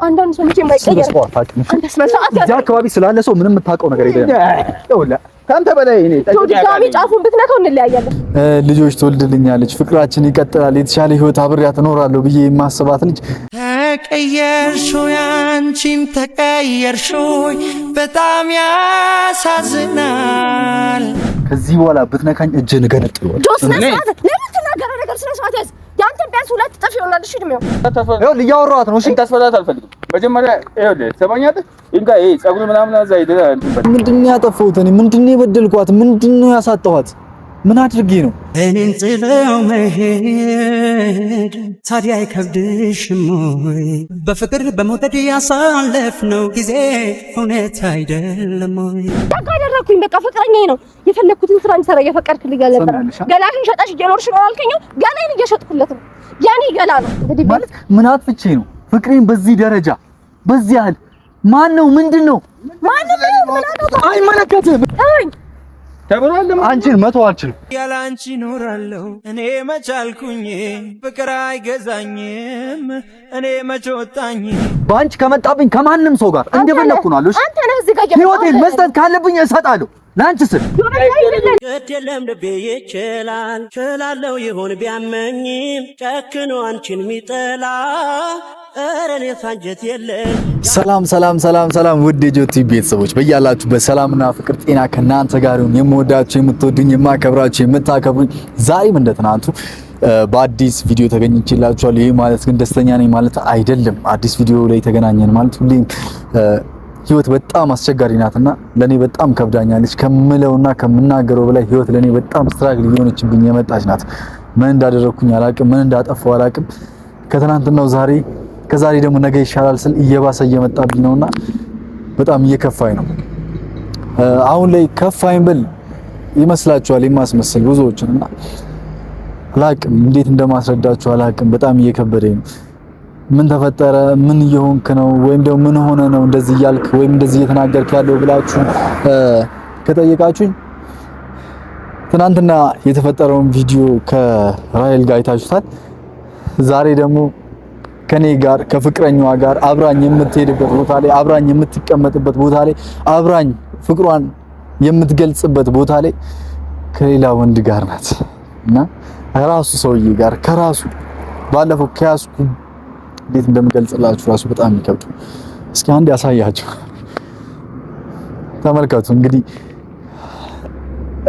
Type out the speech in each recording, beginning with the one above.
አንዳንድ ሰው ልጅ የማይቀየር አንተስ መስዋዕት እዚህ አካባቢ ስላለ ሰው ምንም የምታውቀው ነገር የለም። ይኸውልህ ካንተ በላይ እኔ ዳሚ ጫፉን ብትነካው እንለያያለን። ልጆች ትወልድልኛለች፣ ፍቅራችን ይቀጥላል፣ የተሻለ ህይወት አብሬያት እኖራለሁ ብዬ የማስባት ልጅ ተቀየርሽው አንቺም ተቀየርሽው በጣም ያሳዝናል። ከዚህ በኋላ ብትነካኝ እጅህን እገነጥለዋለሁ። ጆስ ነሳት ለምን ትናገረው ነገር ስለሰዋት ያዝ ያንተ ቢያንስ ሁለት ጥፍ ይሆናል። እሺ ድሜው ይኸውልህ እያወራኋት ነው። እሺ ታስፈታት አልፈልግም። መጀመሪያ ይኸውልህ ትሰማኛለህ? እንካ ይሄ ፀጉር ምናምን አዛ ይደራ ምንድን ነው ያጠፋሁት? እኔ ምንድን ነው የበደልኳት? ምንድን ነው ያሳጣኋት? ምን አድርጌ ነው? እኔን ጥለው መሄድ ታዲያ አይከብድሽም ወይ? በፍቅር በመውደድ ያሳለፍነው ጊዜ እውነት አይደለም ወይ? በቃ አደረኩኝ። በቃ ፍቅረኛዬ ነው የፈለኩትን ስራ እንሰራ እየፈቀድክልኝ ያለ ነበር። ገላሽን ሸጠሽ እየኖርሽ ነው አልከኝ። ገላዬን እየሸጥኩለት ነው። ያኔ ገላ ነው እንግዲህ ማለት ምን አጥፍቼ ነው ፍቅሬን በዚህ ደረጃ በዚህ ያህል ማን ነው? ምንድን ነው? ማን ነው? ምን አጥቶ አይመለከትም። አይ ተብሯል። አንቺን መተው አልችልም። ያለ አንቺ ኖራለሁ እኔ መቻልኩኝ። ፍቅር አይገዛኝም እኔ መቾጣኝ። ባንቺ ከመጣብኝ ከማንም ሰው ጋር እንደፈለኩ ነው አለሽ። አንተ ነህ እዚህ ጋር ህይወቴን መስጠት ካለብኝ እሰጣለሁ ለአንቺ ስል። ግድ የለም ልቤ ይችላል ችላለው ይሆን ቢያመኝም ጨክኖ አንቺን ሚጠላ እረኔ ሳንጀት የለም። ሰላም ሰላም ሰላም ሰላም ውድ የጆቲ ቤተሰቦች በያላችሁበት ሰላምና ፍቅር ጤና ከናንተ ጋር ይሁን። የምወዳችሁ የምትወዱኝ የማከብራችሁ የምታከብሩኝ ዛሬም እንደተናንቱ በአዲስ ቪዲዮ ተገኝቼላችኋለሁ። ይሄ ማለት ግን ደስተኛ ነኝ ማለት አይደለም። አዲስ ቪዲዮ ላይ ተገናኘን ማለት ሁሌም ህይወት በጣም አስቸጋሪ ናትና ለኔ በጣም ከብዳኛለች ከምለውና ከምናገረው በላይ ህይወት ለኔ በጣም ስትራግል እየሆነችብኝ የመጣች ናት። ምን እንዳደረኩኝ አላቅም፣ ምን እንዳጠፋው አላቅም። ከትናንትናው ዛሬ ከዛሬ ደግሞ ነገ ይሻላል ስል እየባሰ እየመጣብኝ ነውና በጣም እየከፋኝ ነው። አሁን ላይ ከፋኝ ብል ይመስላችኋል የማስመስል ብዙዎችንና አላቅም፣ እንዴት እንደማስረዳችሁ አላቅም። በጣም እየከበደኝ ነው። ምን ተፈጠረ? ምን እየሆንክ ነው? ወይም ደግሞ ምን ሆነ ነው እንደዚህ እያልክ ወይም እንደዚህ እየተናገርክ ያለው ብላችሁ ከጠየቃችሁኝ ትናንትና የተፈጠረውን ቪዲዮ ከራይል ጋር አይታችሁታል። ዛሬ ደግሞ ከኔ ጋር ከፍቅረኛዋ ጋር አብራኝ የምትሄድበት ቦታ ላይ አብራኝ የምትቀመጥበት ቦታ ላይ አብራኝ ፍቅሯን የምትገልጽበት ቦታ ላይ ከሌላ ወንድ ጋር ናት እና ከራሱ ሰውዬ ጋር ከራሱ ባለፈው ከያዝኩ እንዴት እንደምገልጽላችሁ ራሱ በጣም ይከብድ። እስኪ አንድ ያሳያችሁ ተመልከቱ። እንግዲህ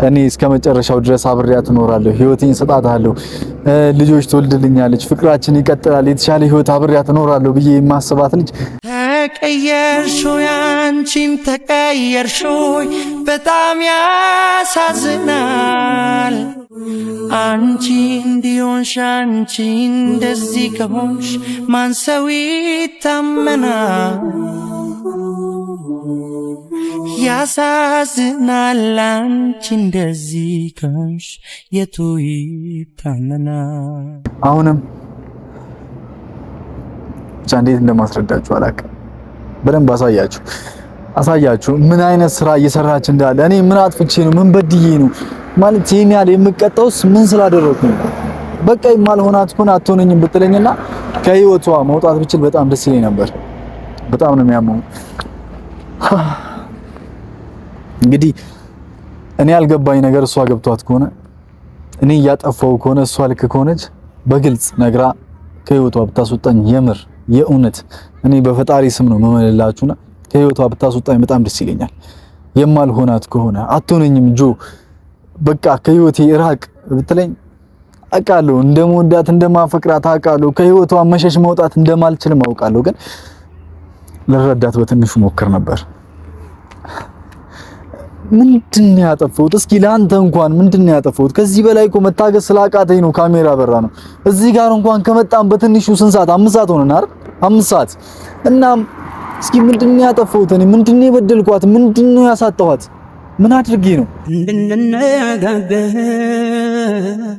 እኔ እስከመጨረሻው ድረስ አብሬያት እኖራለሁ፣ ህይወቴን ሰጣታለሁ፣ ልጆች ትወልድልኛለች፣ ፍቅራችን ይቀጥላል፣ የተሻለ ህይወት አብሬያት እኖራለሁ ብዬ የማስባት ልጅ ተቀየርሽው አንቺም ተቀየርሽው በጣም ያሳዝናል። አንቺ እንዲሆንሽ አንቺ እንደዚህ ከሆንሽ ማን ሰው ይታመናል? ያሳዝናል። አንቺ እንደዚህ ከሆንሽ የቱ ይታመናል? አሁንም ብቻ እንዴት እንደማስረዳችሁ አላውቅም። በደንብ አሳያችሁ ምን አይነት ስራ እየሰራች እንዳለ። እኔ ምን አጥፍቼ ነው? ምን በድዬ ነው ማለት ይሄን ያህል የምቀጣውስ ምን ስላደረኩ ነው? በቃ የማልሆናት ኮን አትሆነኝም ብትለኝና ከህይወቷ መውጣት ብችል በጣም ደስ ይለኝ ነበር። በጣም ነው የሚያመው። እንግዲህ እኔ ያልገባኝ ነገር እሷ ገብቷት ከሆነ እኔ እያጠፋው ከሆነ እሷ ልክ ከሆነች በግልጽ ነግራ ከህይወቷ ብታስወጣኝ የምር የእውነት እኔ በፈጣሪ ስም ነው መመለላችሁና ከህይወቷ ብታስወጣኝ በጣም ደስ ይለኛል። የማልሆናት ከሆነ አትሆነኝም ጆ በቃ ከህይወቴ ራቅ ብትለኝ አውቃለሁ፣ እንደምወዳት እንደማፈቅራት አውቃለሁ። ከህይወቷ መሸሽ መውጣት እንደማልችል አውቃለሁ። ግን ልረዳት በትንሹ ሞክር ነበር። ምንድነው ያጠፋሁት? እስኪ ለአንተ እንኳን ምንድነው ያጠፋሁት? ከዚህ በላይ እኮ መታገስ ስላቃተኝ ነው ካሜራ በራ ነው። እዚህ ጋር እንኳን ከመጣን በትንሹ ስንት ሰዓት? 5 ሰዓት ሆነና አይደል? 5 ሰዓት እና እስኪ ምንድነው ያጠፋሁት? እኔ ምንድነው የበደልኳት? ምንድነው ያሳጣኋት? ምን አድርጌ ነው? እንድንነጋገር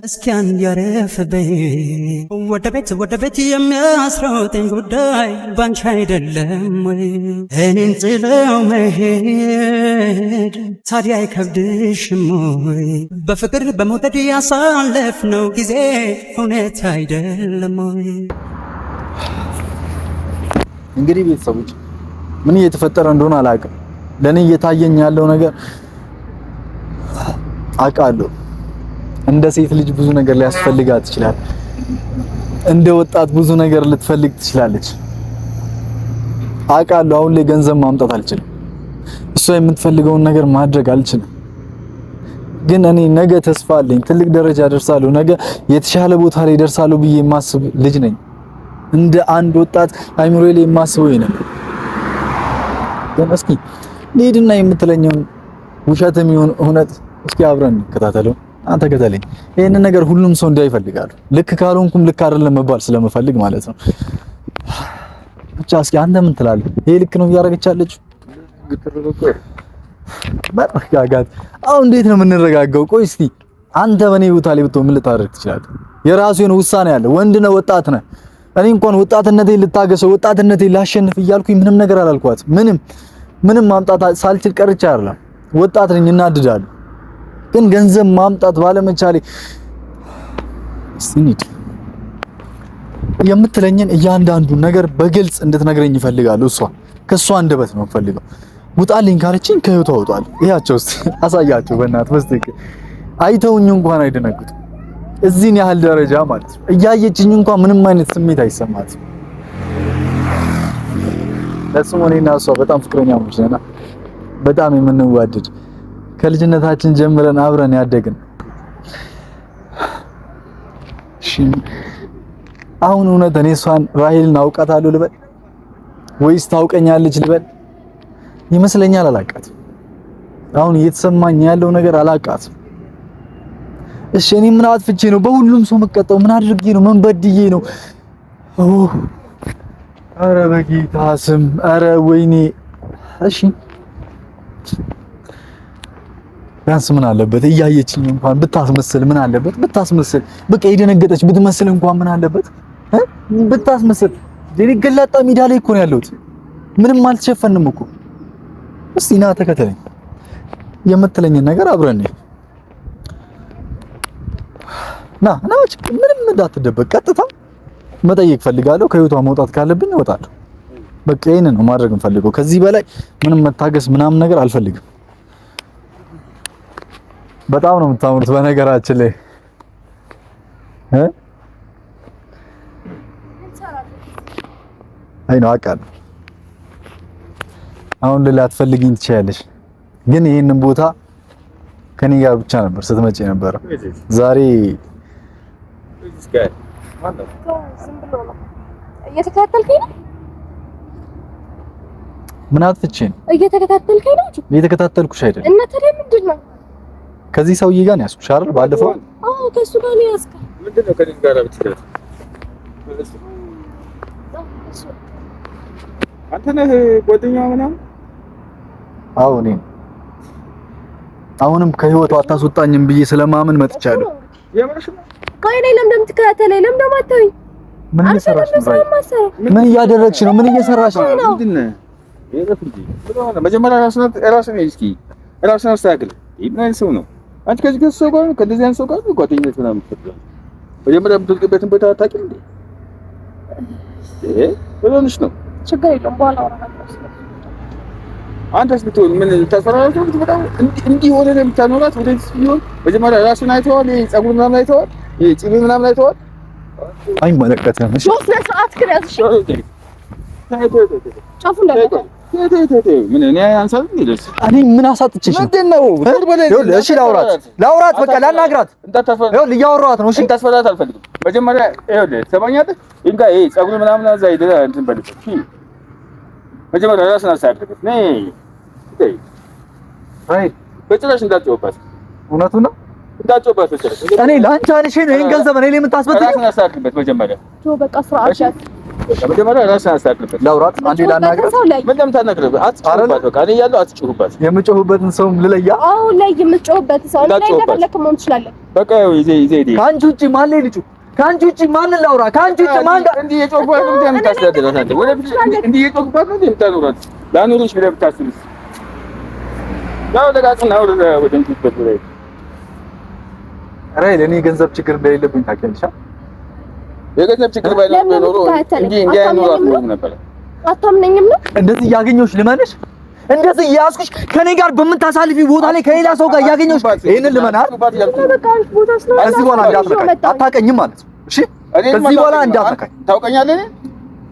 እስኪ አንድ ያረፍ በይ። ወደ ቤት የሚያስሮጠኝ ጉዳይ ባንቺ አይደለም ወይ? እኔን ጥለው መሄድ ታዲያ አይከብድሽም ወይ? በፍቅር በመውደድ ያሳለፍነው ጊዜ እውነት አይደለም ወይ? እንግዲህ ቤተሰቦች ምን እየተፈጠረ እንደሆነ አላውቅም። ለኔ እየታየኝ ያለው ነገር አውቃለሁ። እንደ ሴት ልጅ ብዙ ነገር ሊያስፈልጋት ይችላል። እንደ ወጣት ብዙ ነገር ልትፈልግ ትችላለች። አውቃለሁ። አሁን ላይ ገንዘብ ማምጣት አልችልም። እሷ የምትፈልገውን ነገር ማድረግ አልችልም። ግን እኔ ነገ ተስፋ አለኝ። ትልቅ ደረጃ ደርሳለሁ፣ ነገ የተሻለ ቦታ ላይ ደርሳለሁ ብዬ የማስብ ልጅ ነኝ። እንደ አንድ ወጣት አይምሮዬ ላይ የማስበው ይሄን። ግን እስኪ ልሂድና የምትለኘውን ውሸትም ይሁን እውነት እስኪ አብረን እንከታተለው። አንተ ከተለኝ ይሄን ነገር ሁሉም ሰው እንዲያይ ይፈልጋሉ። ልክ ካልሆንኩም ልክ አይደለም መባል ስለምፈልግ ማለት ነው። ብቻ እስኪ አንተ ምን ትላለህ? ይሄ ልክ ነው እያደረገች ያለችው? መረጋጋት። አሁን እንዴት ነው የምንረጋጋው? ቆይ እስቲ አንተ በኔ ቦታ ላይ ብትሆን ምን ልታደርግ ትችላለህ? የራሱ የሆነ ውሳኔ አለ። ወንድ ነህ፣ ወጣት ነህ። እኔ እንኳን ወጣትነቴን ልታገሰው ወጣትነቴን ላሸንፍ እያልኩኝ ምንም ነገር አላልኳት። ምንም ማምጣት ሳልችል ቀርቼ አይደለም። ወጣት ነኝ፣ እናድዳለሁ። ግን ገንዘብ ማምጣት ባለመቻሌ እስቲ የምትለኝን እያንዳንዱ ነገር በግልጽ እንድትነግረኝ ይፈልጋሉ። ከሷ አንደበት ነው ፈልገው ውጣልኝ ካለችኝ ከህይወቷ አውጣለሁ። ይያቸው እስቲ አሳያቸው በእናትህ በስተቀር አይተውኝ እንኳን አይደነግጡም። እዚህን ያህል ደረጃ ማለት ነው። እያየችኝ እንኳን ምንም አይነት ስሜት አይሰማትም። ለስሙ እኔና እሷ በጣም ፍቅረኛሞች ነን። በጣም የምንዋደድ ከልጅነታችን ጀምረን አብረን ያደግን። እሺ አሁን እውነት እኔ እሷን ራሄልን አውቃታለሁ ልበል ወይስ ታውቀኛለች ልበል? ይመስለኛል አላውቃትም። አሁን እየተሰማኝ ያለው ነገር አላውቃትም። እሺ እኔ ምን አጥፍቼ ነው በሁሉም ሰው መቀጣው? ምን አድርጌ ነው? ምን በድዬ ነው? ኧረ በጌታ ስም፣ ኧረ ወይኔ። እሺ ቢያንስ ምን አለበት እያየችኝ እንኳን ብታስመስል፣ ምን አለበት ብታስመስል፣ በቃ የደነገጠች ብትመስል እንኳን ምን አለበት ብታስመስል። ገላጣ ሜዳ ላይ እኮ ነው ያለሁት፣ ምንም አልተሸፈንም እኮ። እስቲ ና ተከተለኝ፣ የምትለኝን ነገር አብረን ና ምንም እንዳትደበቅ፣ ቀጥታ መጠየቅ ፈልጋለሁ። ከህይወቷ መውጣት ካለብኝ እወጣለሁ። በቃ ይሄንን ነው ማድረግ እንፈልገው። ከዚህ በላይ ምንም መታገስ ምናምን ነገር አልፈልግም። በጣም ነው የምታምሩት በነገራችን ላይ አይ ነው አውቃለሁ። አሁን ሌላ አትፈልጊኝ ትችያለሽ፣ ግን ይሄንን ቦታ ከኔ ጋር ብቻ ነበር ስትመጪ ነበር። ዛሬ እየተከታተልከኝ ነው? ምን አጥፍቼ ነው? እየተከታተልከኝ ነው? እየተከታተልኩሽ አይደል? እና ታዲያ ምንድን ነው? ከዚህ ሰውዬ ጋር ነው ያዝኩሽ አይደል? ባለፈው አዎ፣ ከሱ ጋር ነው ያዝከው። ምንድን ነው ከዚህ ጋር ብትከታተል? አንተ ነህ ጓደኛዋ ምናምን? አዎ እኔ አሁንም ከህይወቷ አታስወጣኝም ብዬ ስለማመን መጥቻለሁ። የምርሽ ነው? ቆይ እኔ ለምን እንደምትከታተለኝ ለምን እንደማታውኝ? ምን እየሰራሽ ነው? ምን እያደረግሽ ነው? ምን እየሰራሽ ነው? ምንድን ነው? መጀመሪያ ራስህን እስኪ ራስህን አስተካክል። ምን አይነት ሰው ነው? አንቺ ከዚህ ሰው ጋር ከዚህ አይነት ሰው ጋር ጓደኝነት ምናምን ትፈጥራለህ? መጀመሪያ የምትወድቅበትን ቦታ አታውቂም እንዴ? ምን ሆነሽ ነው? ችግር የለውም በኋላ አወራሃለሁ። አንተስ ብትሆን ምን ታስፈራራለህ? ብትመጣው እንዲህ ሆነ ነው የምታኖራት? ወደዚህ ቢሆን መጀመሪያ ራስህን አይተዋል? ፀጉር ምናምን አይተዋል? ፂም ምናምን አይተዋል? አይመለከትም። እሺ ሶስት ለሰዓት ክራዝሽ ጫፉ እንዳለ ምን እኔ አንሳብ እንዴልስ እኔ ምን አሳጥቼሽ ነው? ምንድነው? እሺ ላውራት በቃ ላናግራት። ይኸውልህ እያወራኋት ነው። እሺ እንታስፈራት አልፈልግም። መጀመሪያ ይኸውልህ ትሰማኛለህ? እንካ ይሄ ፀጉር ምናምን አዛ ይደራ እንትን በልጥ። እሺ መጀመሪያ ራስን አሳክበት ነይ አይ በጭራሽ እንዳትጮህባት። እውነቱን ነው እንዳትጮህባት በጭራሽ። እኔ ላንቺ አንሺ ነው ይሄን ገንዘብ እኔ ላይ የምታስበጥኝ? ራስን አሳክበት መጀመሪያ። በቃ ስርዓት ያዝ። መጀመሪያ ራስን አሳክበት። ላውራት አንዴ ላናግራት። ምን እንደምታናግረው አትጮህባት። በቃ እኔ እያለሁ አትጮህባት። የምጮህበትን ሰው ልለያ? አዎ ላይ የምትጮህበት ሰው ላይ እንደፈለክ መሆን ትችላለህ። በቃ ይዘይ ከአንቺ ውጪ ማን ላይ ልጩ? ከአንቺ ውጪ ማን ላውራ? ከአንቺ ውጪ ማን ጋር እንዲህ የጮህባት ነው የምታስተዳድራት? አንተ ወደፊት እንዲህ የጮህባት ነው የምታኖራት? ላኖርሽ ብለህ ብታስብስ? ያው ለጋጥና ወደ እንትን በትወይ ራይ ለኔ ገንዘብ ችግር እንደሌለብኝ ታውቂያለሽ? የገንዘብ ችግር ባይኖር እንዲህ አይኖራት ነበር። አታምነኝም ነው? እንደዚህ እያገኘሁሽ ልመንሽ? እንደዚህ እያስኩሽ ከኔ ጋር በምታሳልፊ ቦታ ላይ ከሌላ ሰው ጋር እያገኘሁሽ ይሄንን ልመናል? ከዚህ በኋላ እንዳትነካኝ። አታውቀኝም ማለት ነው። እሺ ከዚህ በኋላ እንዳትነካኝ። ታውቀኛለህ?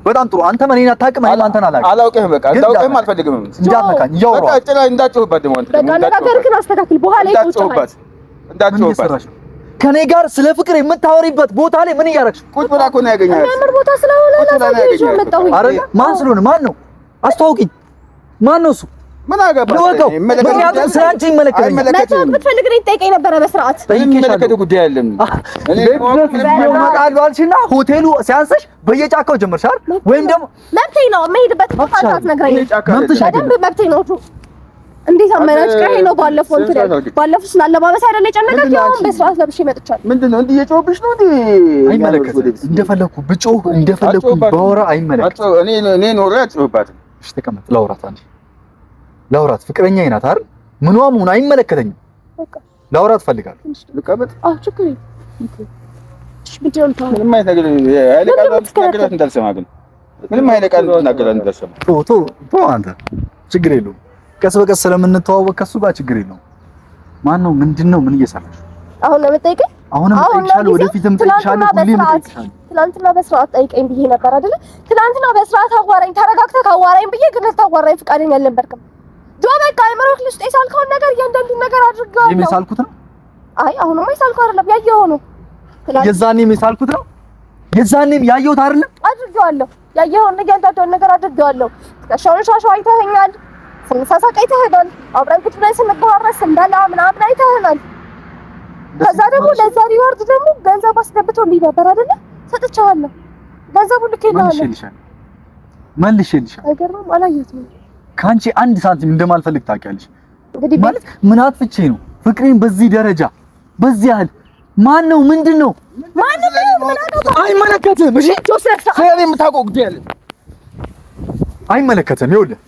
በጣም ጥሩ። አንተ እኔን አታውቅም፣ እኔም አንተን አላውቅህም። በቃ እንዳውቅህም አልፈልግም። እንዳትነካኝ። እያወራሁ በቃ ጥላ እንዳትጮህባት ደግሞ አንተ በቃ ነገርክን አስተካክል። በኋላ ይቆጭሃል። እንዳትጮህባት ከኔ ጋር ስለ ፍቅር የምታወሪበት ቦታ ላይ ምን እያደረግሽ? ቁጭ ብላ እኮ ነው ያገኘኸው። የሚያምር ቦታ ስለሆነ ላሳየሽ መጣሁኝ። አረ ማን ስለሆነ? ማን ነው? አስተዋውቂኝ። ማን ነው እሱ? ምን አገባህ? ምክንያቱም ስለ አንቺ ይመለከተኛል። የምትፈልግ ነኝ ጠይቀኝ ነበረ በስርዓት የሚመለከተው ጉዳይ አይደለም። እመጣለሁ አልሽና ሆቴሉ ሲያንስሽ በየጫካው ጀመርሽ አይደል? ወይም ደግሞ መብቴ ነው የምሄድበት ቦታ አትነግረኝ። በደንብ መብቴ ነው። እንዴት አመናጭ ቀሄ ነው። ባለፈው ስላለባበስ አይደለ የጨነቀኝ። አሁን በስርዓት ለብሼ መጥቻለሁ። ምንድነው እንዲህ እየጮህብሽ ነው እንዴ? አይመለከትም። እንደፈለኩ ብጮህ እንደፈለኩ ባወራ አይመለከትም። እኔ ኖሬ አልጮህባትም። እሺ ተቀመጥ፣ ላውራት። አንቺ ላውራት፣ ፍቅረኛዬ ናት አይደል? ምኗም ሆነ አይመለከተኝም። በቃ ላውራት ፈልጋለሁ። ልቀመጥ? አዎ ችግር የለም። እሺ ምንድነው ታው ምንም አይተግል ያለቃት እንዳልሰማ ግን ምንም አይለቃት እንዳልሰማ ቶ አንተ ችግር የለውም። ቀስ በቀስ ስለምንተዋወቅ ከሱ ጋር ችግር የለውም። ማን ነው? ምንድነው? ምን እየሰራሽ? አሁን ነው የምጠይቀኝ? አሁንም ጠይቅሻለሁ፣ ወደፊትም ጠይቅሻለሁ፣ ሁሌም ጠይቅሻለሁ። ትናንትና በስርዓት ጠይቀኝ ብዬ ነበር አይደለ? ትናንትና በስርዓት አዋራኝ፣ ተረጋግተህ ካዋራኝ ብዬ ግን ልታዋራኝ ፈቃደኛ አልነበርክም። ጆ በቃ አይመረክ ልስጥ የሳልከውን ነገር እያንዳንዱን ነገር አድርገዋለሁ። የሳልኩት ነው? አይ አሁንማ የሳልከው አይደለም ያየኸው ነው። የዛኔም የሳልኩት ነው? የዛኔም ያየሁት አይደለም? አድርገዋለሁ። ያየኸውን እያንዳንዱን ነገር አድርገዋለሁ። ከሻውን ሻሻው አይተኸኛል። ስንሳሳቅ አይተኸናል። አብረን ቁጭ ብለን ስንጎራረስ እንዳለ ምናምን አይተኸናል። ከዛ ደግሞ ለዛ ሪዋርድ ደግሞ ገንዘብ አስገብቶልኝ ነበር አይደለ? ሰጥቻለሁ። ገንዘቡን ልኬልሃለሁ። መልሼልሻለሁ። አይገርምም? አላየሁትም። ካንቺ አንድ ሳንቲም እንደማልፈልግ ታውቂያለሽ። እንግዲህ ማለት ምን አጥፍቼ ነው ፍቅሬን በዚህ ደረጃ በዚህ ያህል? ማን ነው? ምንድነው? አይመለከትም። እሺ ስለኔ የምታውቀው ጉዳይ አለ። አይመለከትም። ይኸውልህ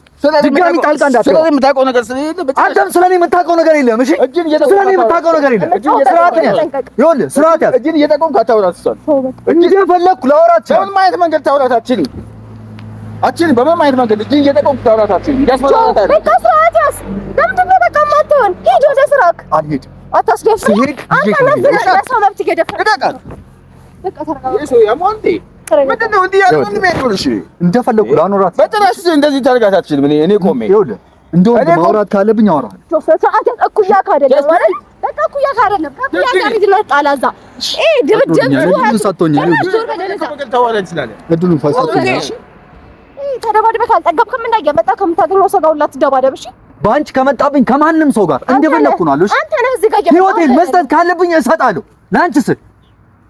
ድጋሚ ጣልቃ እንዳትገባ። ስለኔ የምታውቀው ነገር ስለሌለ አንተም ስለኔ የምታውቀው ነገር የለም። እሺ ስለኔ የምታውቀው ነገር የለም። ስርዓት ያዝ። ይኸውልህ ስርዓት ያዝ። እጅን እየጠቆምክ አታውራት። እሷን እንደፈለኩ ላወራት እችላለሁ። በምን አይነት መንገድ ታውራት አትችልም? በምን አይነት መንገድ እጅን እየጠቆምክ ታውራት አትችልም? ያስፈራራት አይደል? በቃ ስርዓት ያዝ። ለምንድን ነው በቃ የማትሆን? ሂድ ወደ ስራክ። አልሄድም። አታስደፍር። አንተ ለሰው መብት እየደፈርክ በቃ ተረጋጋ። እሱ ያሟንቴ ምንድነው እንዲህ ያለው? ምን ይሄድልሽ? እንደፈለኩ ላኖራት። በጥራሽ እንደዚህ ታርጋት አትችልም። እኔ ቆሜ ይኸውልህ እንደው ማውራት ካለብኝ አወራለሁ። ስርዓት ያዝ። እኩያክ አይደለም ማለት በቃ እኩያክ አይደለም። ከኩያ ጋር ይዝና ጣላዛ ድርድር ሰጥቶኛል። እድሉን ፈሰጥቶኛል። ተደባድበህ ካልጠገብክም እና እየመጣ ከምታገኘው ሰው ጋር ሁላ ትደባደብ። እሺ በአንቺ ከመጣብኝ ከማንም ሰው ጋር እንደፈለኩ ነው አለሽ። አንተ ነህ እዚህ ጋር ህይወቴን መስጠት ካለብኝ እሰጣለሁ። ለአንቺ ስል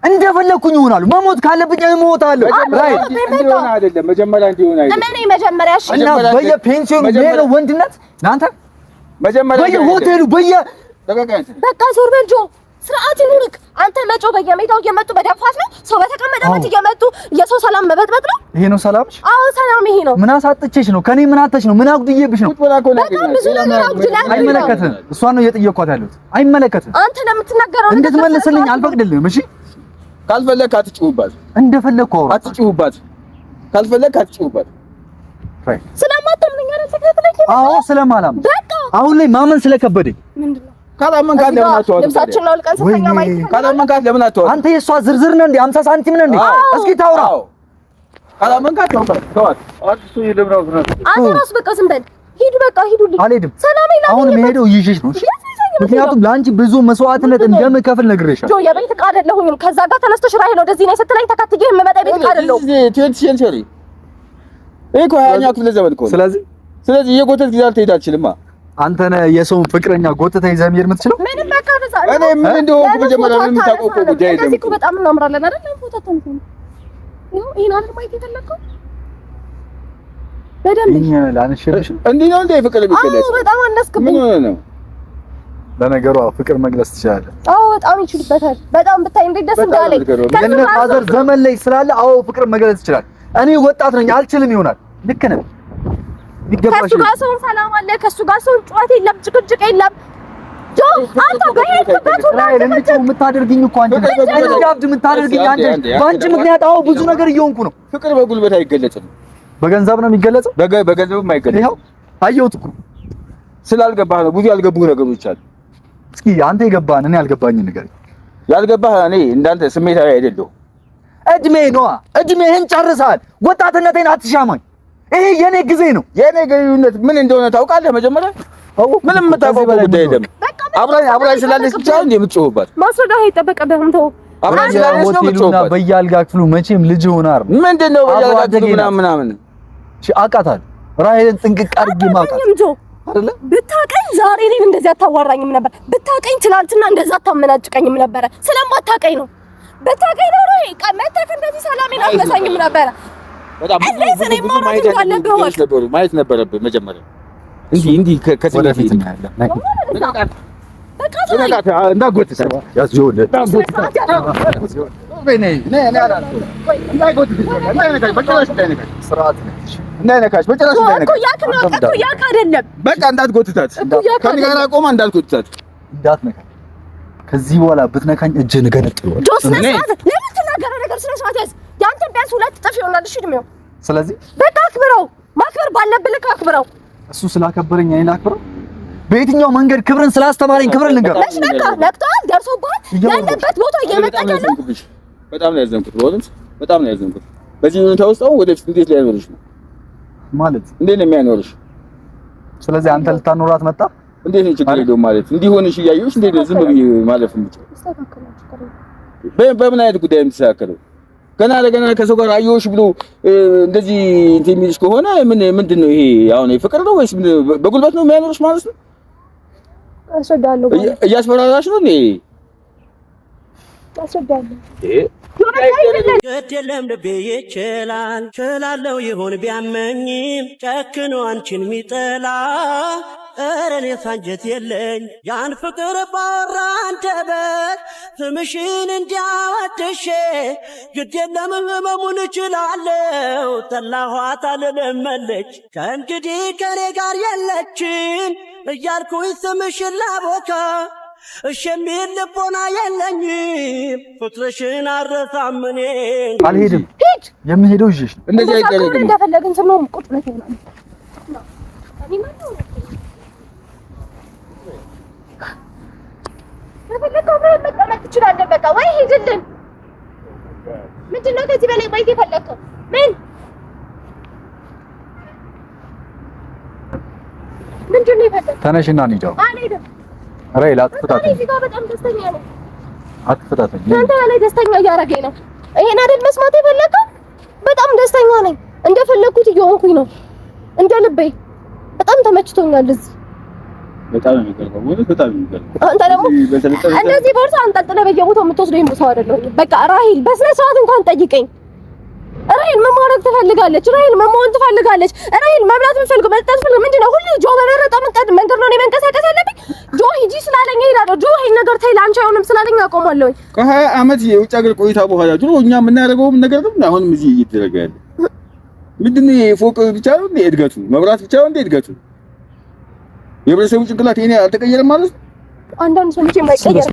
እንደፈለኩኝ እሆናለሁ። መሞት ካለብኝ እሞታለሁ። ራይ እንዲሆን አይደለም መጀመሪያ እንዲሆን አይደለም። እኔ መጀመሪያ እሺ እና በየፔንሲዮኑ ነው ወንድነት ለአንተ መጀመሪያ በየሆቴሉ በቃ ዞር በል ጆ። ስርዓት ይኑርክ። አንተ መጮህ በየሜዳው እየመጡ መደፋት ነው። ሰው በተቀመጠበት እየመጡ የሰው ሰላም መበጥበጥ ነው። ይሄ ነው ሰላምሽ? አዎ ሰላም ይሄ ነው። ምን አሳጥቼሽ ነው? ከኔ ምን አጥተሽ ነው? ምን አጉድዬብሽ ነው? በጣም ብዙ ነገር አጉድለህ። አይመለከትም። እሷን ነው እየጠየኳት ያለሁት። አይመለከትም። አንተ ነው የምትናገረው። እንድትመልስልኝ አልፈቅድልህም። እሺ ካልፈለክ አትጭውባት። እንደፈለኩ አውራ። አትጭውባት። ካልፈለክ አትጭውባት። ስለማታምነኝ አይደል? ተከትለኝ። አዎ ስለማላምን። በቃ አሁን ላይ ማመን ስለከበደኝ። ምንድነው? ካላመንካት ለምን አትወጣም? ልብሳችን ነው ልቀን ስተኛ ማይት። ካላመንካት ለምን አትወጣም? አንተ የሷ ዝርዝር ነህ እንዴ? 50 ሳንቲም ነህ እንዴ? እስኪ ታውራ። ካላመንካት ተዋት። እሱ ይልብራው ነው። አንተ ራስ በቃ ዝም በል። ሂዱ በቃ ሂዱልኝ። አልሄድም። ሰላም ይላል። አሁን የምሄደው ይዤሽ ነው። ምክንያቱም ለአንቺ ብዙ መስዋዕትነት እንደምከፍል ነግሬሻለሁ። ጆ የቤት ዕቃ አይደለሁኝም። ከዛ ጋር ተነስተሽ ራሄል ወደዚህ ነው ስትለኝ ተከትዬ የምመጣ ቤት ዕቃ አይደለሁም። ሴንቸሪ እኮ 20ኛው ክፍለ ዘመን እኮ። ስለዚህ የጎተት ጊዜ አልተሄድ አልችልማ። አንተ ነህ የሰውን ፍቅረኛ ጎተታ ይዘህ መሄድ የምትችለው? ምንም በቃ በዛ እኔ ምን እንደሆንኩ መጀመሪያ ምን የምታውቀው እኮ ጉዳይ አይደለም። እዚህ እኮ በጣም እናምራለን አይደል? ፎቶ ተንኩኝ። ይሄን አይደል ማየት የፈለከው? በደንብ እኛ ላንሽብሽ እንዲህ ነው እንደ ፍቅር ቢገለጽ። አዎ በጣም አነስክብኝ። ምን ሆነ ነው? ለነገሩ ፍቅር መግለጽ ትችላለህ። አዎ በጣም ይችልበታል። በጣም ብታይ እንዴት ደስ እንዳለኝ። የእነ ፋዘር ዘመን ላይ ስላለ አዎ ፍቅር መግለጽ ይችላል። እኔ ወጣት ነኝ አልችልም ይሆናል። ልክ ነህ። ከሱ ጋር ሰውን ሰላም አለ። ከሱ ጋር ሰውን ጨዋታ የለም፣ ጭቅጭቅ የለም። ጆ አንተ በሄድክበት ሁሉ የምታደርግኝ እኮ አንቺ ነህ። የምታደርግኝ አንቺ። በአንቺ ምክንያት አዎ ብዙ ነገር እየሆንኩ ነው። ፍቅር በጉልበት አይገለጽም። በገንዘብ ነው የሚገለጸው? በገንዘብ የማይገለጽ ይኸው አየሁት እኮ ስላልገባህ ነው። ብዙ ያልገቡ ነገሮች አሉ። እስኪ አንተ የገባህን እኔ ያልገባኝን ንገረኝ። ያልገባህ እኔ እንዳንተ ስሜታዊ አይደለሁም። እድሜ ነዋ። እድሜህን ጨርሰሃል። ወጣትነቴን አትሻማኝ። ይሄ የኔ ጊዜ ነው። የኔ ግንኙነት ምን እንደሆነ ታውቃለህ? መጀመሪያ ምንም የምታውቀው ጉዳይ የለም። አብራኝ ስላለች ብቻ እንደ የምትጮህባት ማስረዳት አይጠበቅብህም። ተው አብራኝ ስላለች ነው የምትጮህባት። በየአልጋ ክፍሉ መቼም ልጅ ሆናር ምንድነው በየአልጋ ክፍሉ ምናምን አውቃታለሁ። ራሔልን ጥንቅቅ አድርጌ ማውቃት አይደለ? ብታውቀኝ ዛሬ እኔን እንደዚህ አታዋራኝም ነበር። ብታውቀኝ ትናንትና እንደዛ አታመናጭቀኝም ነበረ። ስለማታውቀኝ ነው። ብታውቀኝ ነው መተህ እንደዚህ ሰላሜን አትነሳኝም ነበረ። በጣም ማየት ነበረብህ መጀመሪያ። እንዲህ ከዚህ በፊት ከዚህ በኋላ ብትነካኝ እጅህን እገነጥለዋለሁ። ያንተን ቢያንስ 2 እጥፍ ይሆናል። እሺ እድሜው። ስለዚህ በቃ አክብረው። ማክበር ባለብህ ልክ አክብረው። እሱ ስላከበረኝ እኔን አክብረው። በየትኛው መንገድ ክብርን ስላስተማረኝ ክብርን ልንገር። እሺ በቃ ነቅቷል፣ ደርሶብሃል። ያለበት ቦታ እየመጣህ ነው። በጣም ነው ያዘንኩት። በእውነት በጣም ነው ያዘንኩት። በዚህ ሁኔታ ውስጥ አሁን ወደፊት እንዴት ሊያኖርሽ ነው ማለት? እንዴት ነው የሚያኖርሽ? ስለዚህ አንተ ልታኖራት መጣ። እንዴት ነው ችግር የለውም ማለት እንዲሆንሽ እያየሁሽ እንዴት ነው ዝም ብዬ ማለፍ የምችለው? በምን አይነት ጉዳይ የምትስተካከለው? ገና ለገና ከሰው ጋር አየሁሽ ብሎ እንደዚህ እንትን የሚልሽ ከሆነ ምንድነው ይሄ? አሁን ፍቅር ነው ወይስ በጉልበት ነው የሚያኖርሽ ማለት ነው? አስረዳለሁ። እያስፈራራሽ ነው እንዴ? አስረዳለሁ። ግድ የለም ልቤ ይችላል ችላለው ይሁን ቢያመኝም ጨክኖ አንቺን ሚጠላ ኧረ እኔስ አንጀት የለኝ ያን ፍቅር ባወራ አንደበት ስምሽን እንዲያወድሼ ግድ የለም ህመሙን እችላለሁ ጠላኋት አልለመለች ከእንግዲህ ከኔ ጋር የለችን እያልኩኝ ስምሽን ላቦካ እሺ የሚል ልቦና የለኝም ፍቅርሽን አረሳም እኔ አልሄድም። ሂድ። የምሄደው ይዤሽ ነው። እንደዚህ አይደረግም። እንደፈለግን ስም ነው ቁጭ ብለህ ይሆናል። ከፈለከው መቀመጥ ትችላለህ። በቃ ወይ ሂድልን። ምንድን ነው ከዚህ በላይ ማየት የፈለከው? ምንድን ነው የፈለከው? ተነሽና እንሂድ። አልሄድም። ራሔል አትፍታተኝ። እዚህ ጋር በጣም ደስተኛ ነኝ። አትፍታተኝ። አንተ ላይ ደስተኛ እያደረገኝ ነው። ይሄን አይደል መስማት የፈለከው? በጣም ደስተኛ ነኝ። እንደፈለኩት እየሆንኩኝ ነው። እንደ ልቤ በጣም ተመችቶኛል። እዚህ በጣም የሚገርመው ወደ በጣም የሚገርመው አንተ ደግሞ እንደዚህ ቦርሳ አንጠልጥለህ በየቦታው የምትወስደኝ ሰው አይደለም። በቃ ራሔል በስነ ስርዓት እንኳን ጠይቀኝ። ራሔል ምን ማድረግ ትፈልጋለች? ራሔል ምን መሆን ትፈልጋለች? ራሔል መብላት የምትፈልገው መጠጣት የምትፈልገው ምንድን ነው? ሁሉ ጆ በመረጠ መንገድ ነው እኔ መንቀሳቀስ ያለብኝ? ጆ ሂጂ ስላለኝ እሄዳለሁ። ጆ ይሄን ነገር ተይ ለአንቺ አይሆንም ስላለኝ አቆማለሁ። ከ20 ዓመት የውጭ ሀገር ቆይታ በኋላ ድሮ እኛ የምናደርገውም ነገር ነው አሁንም እዚህ እየተደረገ ያለ ምንድን ነው? ፎቅ ብቻ ነው እንደ እድገቱ? መብራት ብቻ ነው እንደ እድገቱ? የህብረተሰቡ ጭንቅላት ይሄን አልተቀየረም ማለት ነው? አንዳንድ ሰዎች የማይቀየር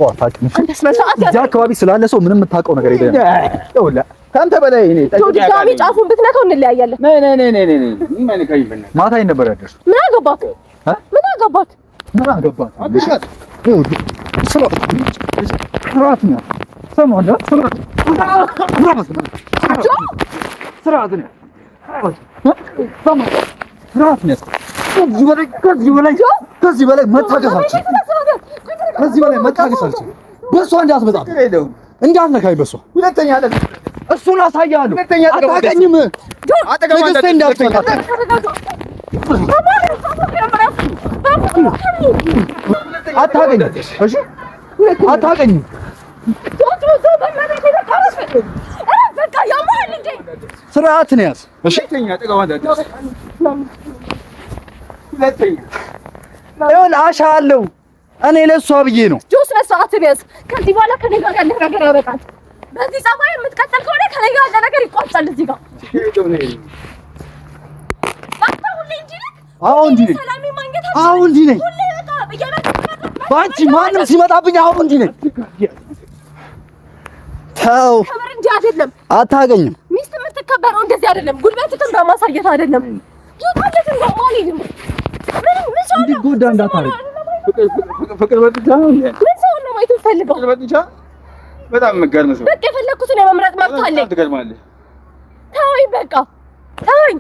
እዚህ አካባቢ ስላለ ሰው ምንም የምታውቀው ነገር የለም። ይኸውልህ ከአንተ በላይ እኔ ድጋሚ ጫፉን ብትነካው እንለያያለን። ማታ ነበር ያደርሱት። ምን አገባክ? ምን አገባክ? ምን አገባክ? አትሻት ስርዓት ነው። ሰማንዳ ስርዓት ከዚህ በላይ መታገሳችን በእሷ እንዳትመጣ እንዳትነካኝ በእሷ ሁለተኛ አለ እሱን አሳያለሁ። አታውቅኝም። ትዕግስቴ እንዳትመጣ አታውቅኝም። እሺ አታውቅኝም። ስርዓት ነው ያዝ። እሺ ይኸውልህ አሻለሁ እኔ ለእሷ ብዬ ነው። ጆስ ለሰዓት ቢያዝ ከዚህ በኋላ ከኔ ጋር ያለ ነገር ያበቃል። በዚህ ጸባይ የምትቀጥል ከሆነ ከኔ ጋር ያለ ነገር ይቋጫል። እዚህ ጋር አሁን እንዲህ ነኝ። አሁን እንዲህ ነኝ። ባንቺ ማንም ሲመጣብኝ አሁን እንዲህ ነኝ። ተው ከበር እንጂ አይደለም። አታገኝም። ሚስት የምትከበረው እንደዚህ አይደለም ጉልበትህን በማሳየት አይደለም ይወጣለትን በማለት ነው ምን ጎዳ እንዳታረግ ፍቅር በጥቻ ነው ምን ሰው ነው ማየት ፈልገው ፍቅር በጥቻ በጣም መገርም ሰው በቃ የፈለኩትን የመምረጥ መብት አለኝ ትገርማለህ ተወኝ በቃ ተወኝ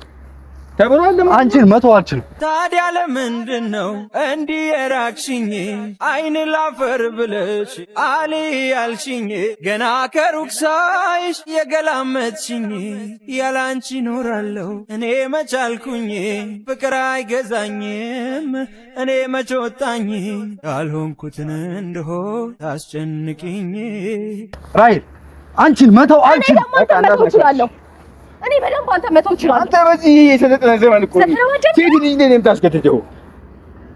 ተብሏል አንቺን መተው አልችልም ታዲያ ለምንድን ነው እንዲህ የራቅሽኝ አይን ላፈር ብለሽ አሊ ያልሽኝ ገና ከሩቅ ሳይሽ የገላመጥሽኝ ያላንቺ ኖራለሁ እኔ መቻልኩኝ ፍቅር አይገዛኝም እኔ መቾጣኝ ያልሆንኩትን እንደሆን ታስጨንቅኝ ራይል አንቺን መተው አልችልም በቃ እችላለሁ እኔ በደንብ አንተ መተው እችላለሁ አንተ በዚህ የሰለጠነ ዘመን እኮ ሴት ልጅ ነኝ የምታስከትተው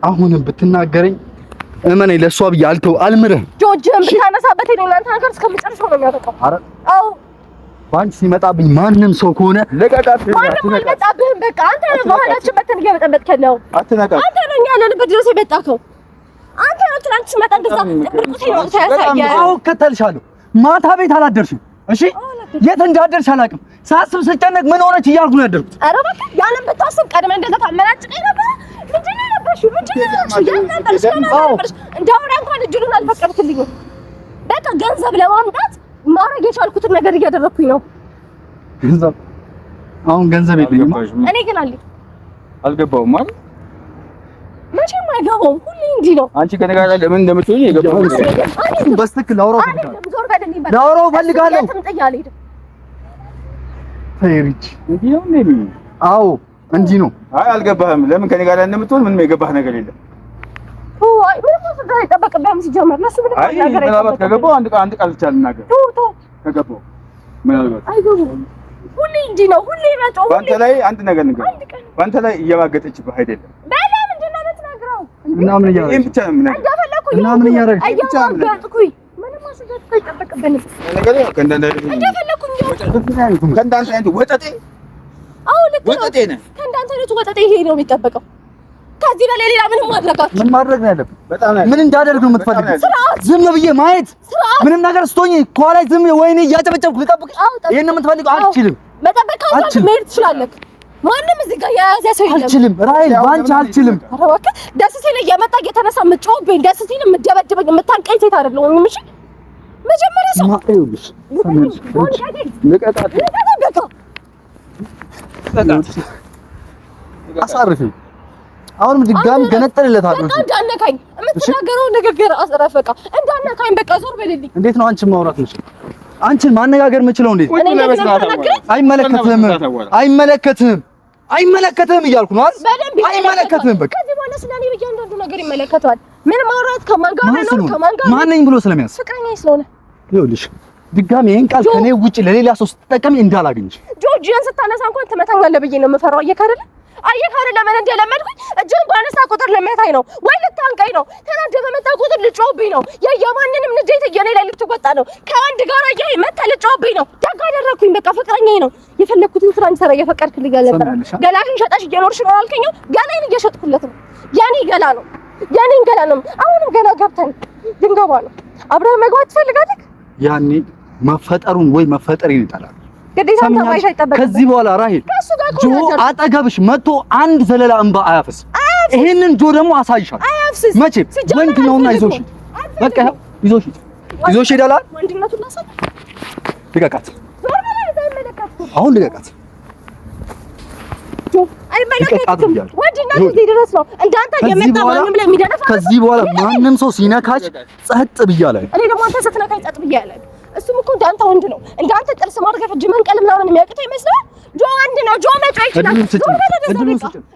አሁንም ብትናገረኝ እመነኝ ለሷ ብዬ አልምርህም ጆጆን ብታነሳበት እኔ እናንተ ነገር እስከምጨርሰው ነው የሚያበቃው ኧረ አዎ ባንቺ ሲመጣብኝ ማንም ሰው ከሆነ ለቀቃት ማንም አይመጣብህም በቃ አንተ ነው በኋላችን መተን እየበጠበጥከው አትነቃት አንተ ነው ያለንበት ድረስ የመጣከው አንተ ነው ትናንት ስመጣ እንደዛ ብርቁቴ ነው ታያሳያ አዎ እከተልሻለሁ ማታ ቤት አላደርሽም እሺ የት እንዳደርሽ አላውቅም ሳስብ ስጨነቅ ምን ሆነች እያልኩ ነው ያደርኩት ኧረ እባክህ ያንን ብታስብ ቀድመህ እንደዛ ታመናጭቀኝ ነበር ምንድን ነው የነበርሽው እንደው እንኳን እጅሉን አልፈቀድክልኝም በቃ ገንዘብ ለማምጣት ማድረግ የቻልኩትን ነገር እያደረኩኝ ነው ገንዘብ አሁን ገንዘብ የለኝም እኔ ግን አለኝ አልገባውም አይደል መቼም አይገባውም ሁሌ እንዲህ ነው አንቺ ከእኔ ጋር ለምን እንደምትሆኚ የገባው በስትክክል ላውራው ፈልጋለሁ ፈይሪች እንዲህ ነው እንዴ አዎ እንዲህ ነው አይ አልገባህም ለምን ከእኔ ጋር እንደምትሆን ምንም የገባህ ነገር የለም አይ ምንም ነገር አይጠበቅብህም ሲጀመር ለሱ ምንም ነገር ምናልባት ከገባው አንድ ቃል ብቻ ልናገር ከገባው ምናልባት አይገባም ሁሌ እንዲህ ነው ሁሌ መጣው ሁሌ በአንተ ላይ አንድ ነገር ንገር በአንተ ላይ እየባገጠችብህ አይደለም ምንድን ነው የምትነግረው እና ምን እያደረግሽ ይሄን ብቻ ነው የምነግርህ እንደፈለኩኝ እና ምን እያደረግሽ አያዋጋጥኩኝ ምንም ማስገጥ አይጠበቅብህም ነገር ከእንዳንተ እንደፈለኩኝ ከእንዳንተ አይነት ወጠጤ አዎ ልክ ነው ወጠጤ ነህ ከእንዳንተ አይነት ወጠጤ ይሄ ነው የሚጠበቀው ከዚህ በላይ ሌላ ምንም ማድረጋችሁ ምን ማድረግ ነው ያለብህ በጣም ምን እንዳደርግ ነው የምትፈልገው ዝም ብዬ ማየት ምንም ነገር ስትሆኚ ከኋላ ዝም ወይኔ እያጨበጨብኩ ልጠብቅሽ ይሄን ነው የምትፈልገው አልችልም መጠበቅ ካልቻልክ መሄድ ትችላለህ ማንም እዚህ ጋር የያዘ ሰው የለም አልችልም ራይል ባንቺ አልችልም ኧረ እባክህ ደስ ሲለኝ እየመጣ እየተነሳ የምትጮህብኝ ደስ ሲል የምትደበድበኝ የምታንቀኝ ሴት አይደለሁም እሺ መጀመሪያ ሰው ማይውልሽ ልቀጣት አሳርፊ አሁንም ድጋሚ ገነጠልለታለሁ እንዳነካኝ የምትናገረው ንግግር አስረፍ በቃ እንዳነካኝ በቃ ዞር በልልኝ እንዴት ነው አንቺን ማውራት ነው አንቺን ማነጋገር የምችለው እንዴት አይመለከትህም እያልኩ ነው አይደል አይመለከትህም በቃ ከዚህ በኋላ ስለኔ እያንዳንዱ ነገር ይመለከተዋል ምን ማውራት ከማን ጋር ነው ከማን ጋር ማን ነኝ ብሎ ስለሚያስብ ፍቅረኛዬ ስለሆነ ይኸውልሽ ድጋሚ ይሄን ቃል ከኔ ውጪ ለሌላ ሰው ስትጠቀሚ እንዳላገኝሽ ጆርጂያን ስታነሳ እንኳን ትመታኛለህ ብዬ ነው የምፈራው አየህ አይደል ለምን እንደለመድኩኝ እጅን ባነሳ ቁጥር ለመታኝ ነው ወይ ልታንቀኝ ነው ተናደ በመጣ ቁጥር ልጮህብኝ ነው የማንንም ንዴት የኔ ላይ ልትወጣ ነው ከአንድ ጋር አየህ መታ ልጮህብኝ ነው ደግ አደረኩኝ በቃ ፍቅረኛዬ ነው የፈለኩትን ስራ እንሰራ እየፈቀድክልኝ ነበር ገላሽን ሸጠሽ እየኖርሽ ነው አልከኝ ገላዬን እየሸጥኩለት ነው የኔን ገላ ነው አሁንም ገና ገብተን ድንገባ ነው አብረን መግባት ትፈልጋለህ ያኔ መፈጠሩን ወይ መፈጠሬን ይጣላል ግዴታ ተባይሽ አይጠበቅም ከዚህ በኋላ ራሄል ጆ አጠገብሽ መጥቶ አንድ ዘለላ እንባ አያፍስ ይሄንን ጆ ደግሞ አሳይሻለሁ አያፍስስ መቼም ወንድ ነውና ይዞሽ በቃ ይዞሽ ሄዳላ ወንድነቱን ላሳይ ልቀቃት አሁን ልቀቃት ጆ አይመለከትም ወንድነቱ እዚህ ድረስ ነው እንዳንተ የመጣ ማንም ላይ የሚደረፍ ከዚህ በኋላ ማንም ሰው ሲነካች ጸጥ ብያለሁ እኔ ደግሞ አንተ ስትነካኝ ጸጥ ብያለሁ እሱም እኮ እንዳንተ ወንድ ነው እንዳንተ ጥርስ ማድረግ እጅ መንቀል ምናምን የሚያቅተው ይመስላል ጆ ወንድ ነው ጆ መጫወት ይችላል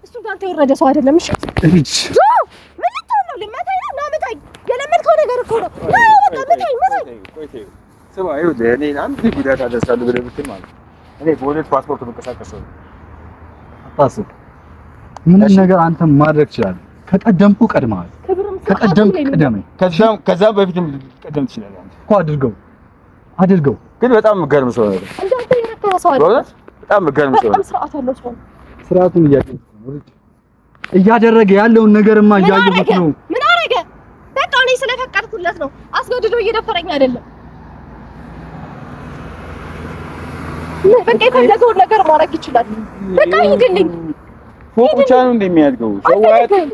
እሱ እንዳንተ የወረደ ሰው አይደለም እሺ ጆ ምን ልትሆን ነው ልመታኝ ነው ናመታኝ የለመድከው ነገር እኮ ነው በቃ መታኝ ስማ ይኸውልህ እኔ አንድ ጉዳት አደርሳለሁ ብለህ ብትል ማለት እኔ በሁለት ፓስፖርት መንቀሳቀሰው አታስብ ምንም ነገር አንተ ማድረግ ትችላለህ ከቀደምኩ ቀድመሃል ከቀደምኩ ቀደመኝ ከዛ በፊትም ቀደም ትችላለህ አንተ እኮ አድርገው ግን በጣም የምትገርም ሰው ነው እንዳንተ የረከሰ ሰው አይደለም በጣም የምትገርም ሰው ነው ስርዓት ያለው ሰው ስርዓቱን እያደረገ ያለውን ነገርማ እያየሁት ነው ምን አደረገ በቃ እኔ ስለፈቀድኩለት ነው አስገድዶ እየደፈረኝ አይደለም በቃ የፈለገውን ነገር ማድረግ ይችላል። በቃ ሂድልኝ። ፎቅ ብቻ ነው እንደሚያድገው ሰው አያድግም።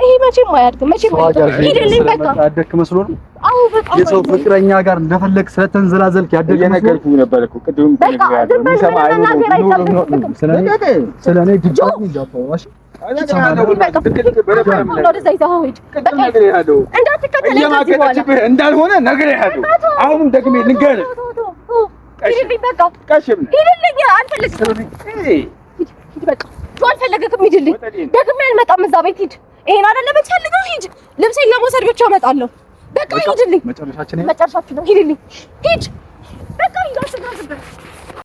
ይሄ መቼም አያድግም። መቼም ሂድልኝ። በቃ ያደግክ መስሎ ነው። አዎ በቃ የሰው ፍቅረኛ ጋር እንደፈለግ ስለተንዘላዘልክ ያደግክ መስሎ እየነገርኩህ ነበር እኮ ቅድም ተነግሬሃለሁ። የሚሰማ አይሆንም። ስለኔ ግጃት ነው ጃፓዋሽ እንዳልሆነ ነግሬሃለሁ። አሁንም ደግሜ ልንገርህ። አልፈለገክም፣ ሂድልኝ። ደግሜ አልመጣም እዛ ቤት ሂድ። ይሄን አይደለም የምትፈልገው? ሂድ። ልብሴን ለመውሰድ ብቻ እመጣለሁ። በቃ ሂድልኝ። መጨረሻችን ነው። ሂድልኝ። ሂድ። በቃ ሂድ።